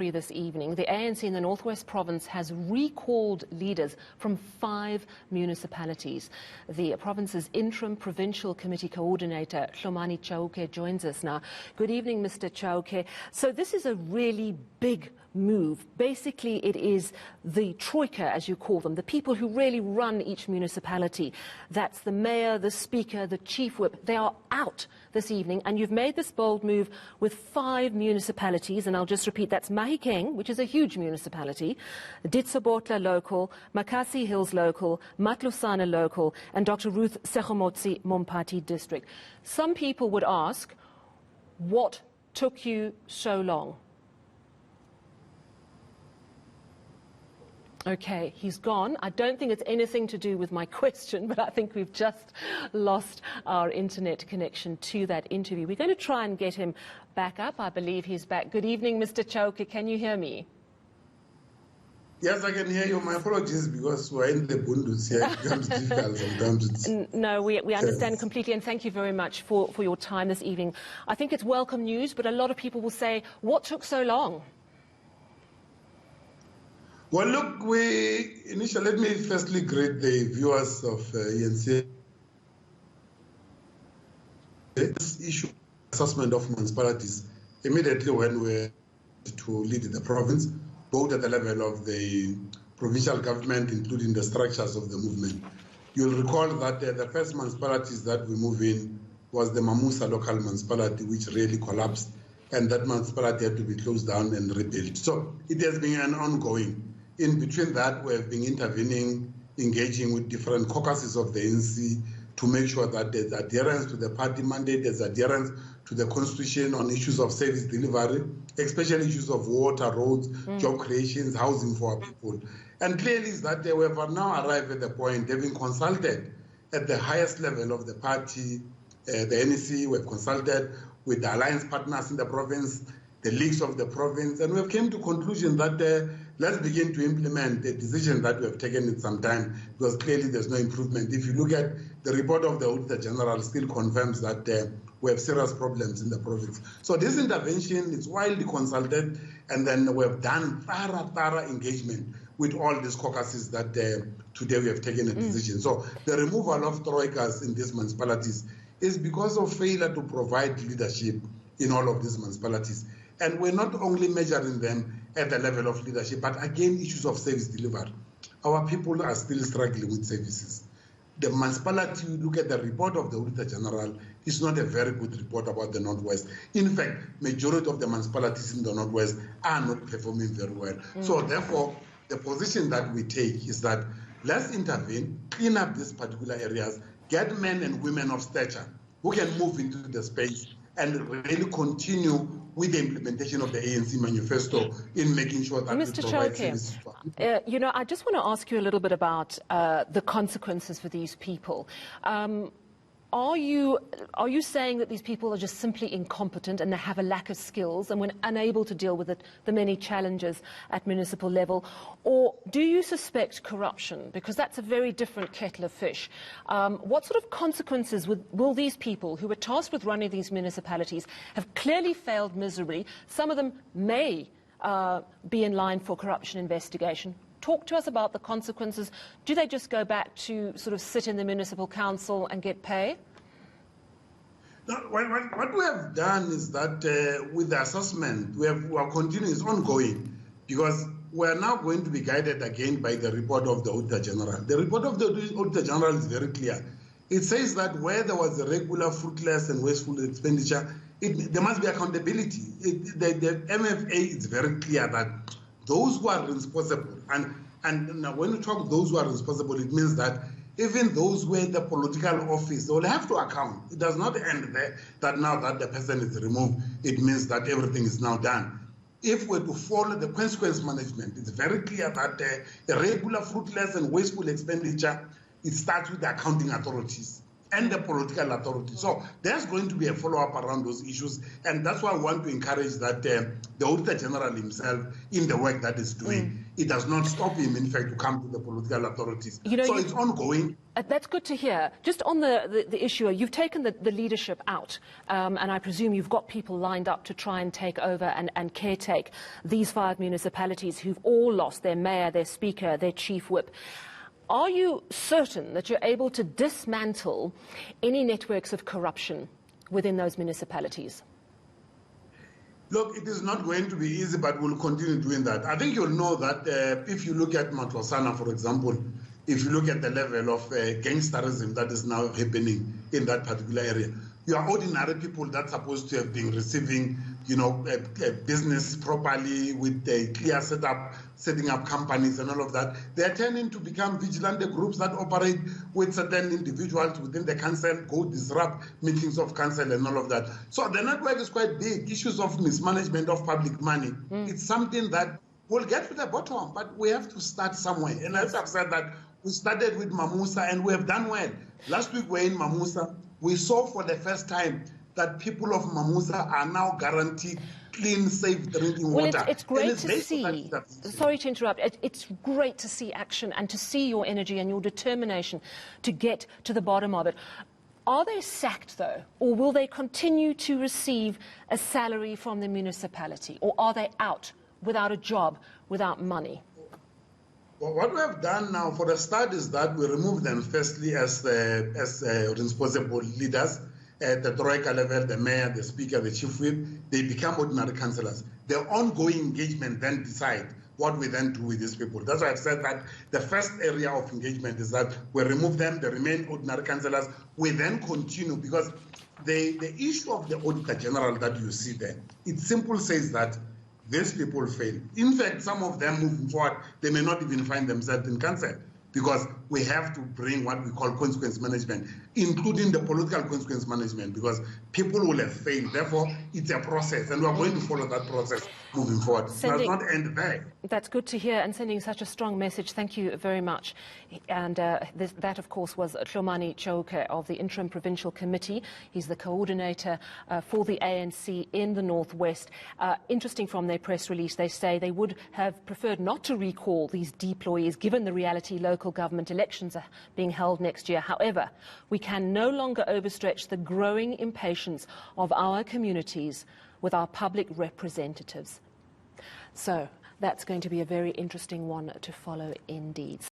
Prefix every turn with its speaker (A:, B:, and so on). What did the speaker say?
A: This evening, the ANC in the Northwest Province has recalled leaders from 5 municipalities. The province's Interim Provincial Committee Co-Ordinator, Hlomani Chauke, joins us now. Good evening, Mr. Chauke. So this is a really big move. Basically, it is the troika, as you call them, the people who really run each municipality. That's the mayor, the speaker, the chief whip. They are out this evening, and you've made this bold move with 5 municipalities, and I'll just repeat, that's Mahikeng, which is a huge municipality, Ditsobotla local, Makasi Hills local, Matlusana local, and Dr. Ruth Sekgomotsi Mompati district. Some people would ask, what took you so long? Okay, he's gone. I don't think it's anything to do with my question, but I think we've just lost our internet connection to that interview. We're going to try and get him back up. I believe he's back. Good evening, Mr. Chauke. Can you hear me?
B: Yes, I can hear you. My apologies, because we're in the bundles here. It becomes difficult sometimes.
A: No, we understand completely, and thank you very much for your time this evening. I think it's welcome news, but a lot of people will say, what took so long?
B: Well, look, let me firstly greet the viewers of ANC. This issue, assessment of municipalities, immediately when we were to lead the province, both at the level of the provincial government, including the structures of the movement. You'll recall that the first municipalities that we moved in was the Mamusa local municipality, which really collapsed, and that municipality had to be closed down and rebuilt. So it has been an ongoing. In between that, we have been intervening, engaging with different caucuses of the ANC to make sure that there's adherence to the party mandate, there's adherence to the constitution on issues of service delivery, especially issues of water, roads, job creations, housing for our people. And clearly is that we have now arrived at the point, having consulted at the highest level of the party, the NEC, we have consulted with the alliance partners in the province, the leagues of the province, and we have came to conclusion that let's begin to implement the decision that we have taken in some time, because clearly there's no improvement. If you look at the report of the Auditor General, still confirms that we have serious problems in the province. So this intervention is widely consulted, and then we have done thorough engagement with all these caucuses that today we have taken a decision. So the removal of troikas in these municipalities is because of failure to provide leadership in all of these municipalities. And we're not only measuring them at the level of leadership, but again, issues of service delivery. Our people are still struggling with services. The municipality, you look at the report of the Auditor General, is not a very good report about the Northwest. In fact, majority of the municipalities in the Northwest are not performing very well. So therefore, the position that we take is that let's intervene, clean up these particular areas, get men and women of stature who can move into the space and really continue with the implementation of the ANC manifesto in making sure that
A: Mr. Chauke, you know, I just want to ask you a little bit about the consequences for these people. Are you saying that these people are just simply incompetent and they have a lack of skills and when unable to deal with the many challenges at municipal level? Or do you suspect corruption? Because that's a very different kettle of fish. What sort of consequences will these people who were tasked with running these municipalities have clearly failed miserably? Some of them may be in line for corruption investigation. Talk to us about the consequences. Do they just go back to sort of sit in the municipal council and get pay?
B: No, what we have done is that with the assessment, we are continuing, it's ongoing, because we are now going to be guided again by the report of the Auditor General. The report of the Auditor General is very clear. It says that where there was a regular, fruitless and wasteful expenditure, there must be accountability. The MFA is very clear that those who are responsible, and now when we talk those who are responsible, it means that even those who are in the political office, they will have to account. It does not end there, that now that the person is removed, it means that everything is now done. If we're to follow the consequence management, it's very clear that irregular, fruitless and wasteful expenditure, it starts with the accounting authorities. and the political authority. So there's going to be a follow-up around those issues, and that's why I want to encourage that the Auditor General himself, in the work that he's doing, it does not stop him, in fact, to come to the political authorities. So it's ongoing.
A: That's good to hear. Just on the issue, you've taken the leadership out, and I presume you've got people lined up to try and take over and caretake these 5 municipalities who've all lost their mayor, their speaker, their chief whip. Are you certain that you're able to dismantle any networks of corruption within those municipalities?
B: Look, it is not going to be easy, but we'll continue doing that. I think you'll know that if you look at Matlosana, for example, if you look at the level of gangsterism that is now happening in that particular area, you are ordinary people that's supposed to have been receiving, a business properly with a clear setup, setting up companies and all of that. They are turning to become vigilante groups that operate with certain individuals within the council, go disrupt meetings of council and all of that. So the network is quite big. Issues of mismanagement of public money. It's something that we'll get to the bottom, but we have to start somewhere. And as I've said that, we started with Mamusa and we have done well. Last week we were in Mamusa. We saw for the first time that people of Mamusa are now guaranteed clean, safe drinking water.
A: Well, it's great to see. Sorry to interrupt. It's great to see action and to see your energy and your determination to get to the bottom of it. Are they sacked, though, or will they continue to receive a salary from the municipality, or are they out without a job, without money?
B: Well, what we have done now for the start is that we remove them firstly as responsible leaders at the Troika level, the mayor, the speaker, the chief whip. They become ordinary councillors. The ongoing engagement then decide what we then do with these people. That's why I've said that the first area of engagement is that we remove them, they remain ordinary councillors. We then continue, because the issue of the Auditor General that you see there, it simply says that these people fail. In fact, some of them moving forward, they may not even find themselves in council, because we have to bring what we call consequence management, including the political consequence management, because people will have failed. Therefore, it's a process, and we're going to follow that process moving forward. It does not end there.
A: That's good to hear, and sending such a strong message. Thank you very much. And that, of course, was Hlomani Chauke of the Interim Provincial Committee. He's the coordinator for the ANC in the Northwest. Interesting, from their press release, they say they would have preferred not to recall these deployees, given the reality local government elections are being held next year. However, we can no longer overstretch the growing impatience of our communities with our public representatives. So that's going to be a very interesting one to follow indeed.